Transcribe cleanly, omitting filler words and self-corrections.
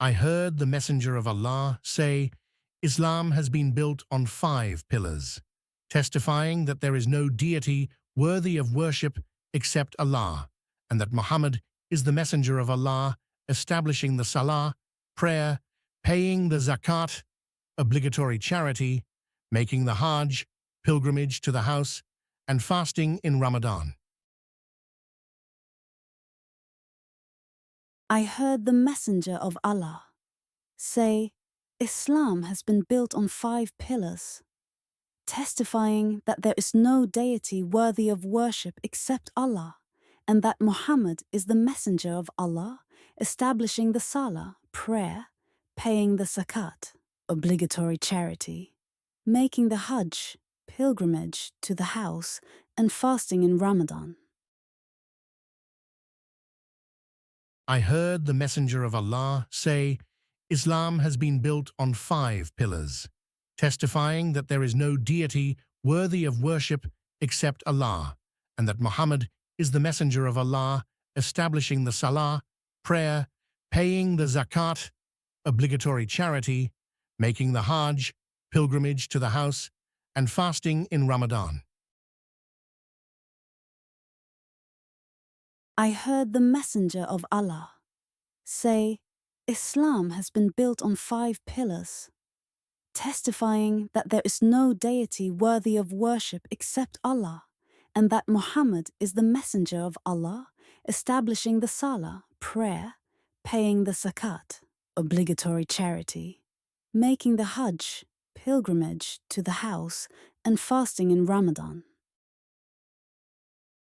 I heard the Messenger of Allah say, Islam has been built on 5 pillars, testifying that there is no deity worthy of worship except Allah, and that Muhammad is the Messenger of Allah, establishing the Salah, prayer, paying the Zakat, obligatory charity, making the Hajj, pilgrimage to the house, and fasting in Ramadan. I heard the Messenger of Allah say, Islam has been built on 5 pillars, testifying that there is no deity worthy of worship except Allah, and that Muhammad is the Messenger of Allah, establishing the Salah, prayer, paying the Zakat, obligatory charity, making the Hajj, pilgrimage to the house, and fasting in Ramadan. I heard the Messenger of Allah say, Islam has been built on 5 pillars, testifying that there is no deity worthy of worship except Allah, and that Muhammad is the Messenger of Allah, establishing the Salah, prayer, paying the Zakat, obligatory charity, making the Hajj, pilgrimage to the house, and fasting in Ramadan. I heard the Messenger of Allah say, Islam has been built on 5 pillars, testifying that there is no deity worthy of worship except Allah, and that Muhammad is the Messenger of Allah, establishing the Salah, prayer, paying the Zakat, obligatory charity, making the Hajj, pilgrimage to the house, and fasting in Ramadan.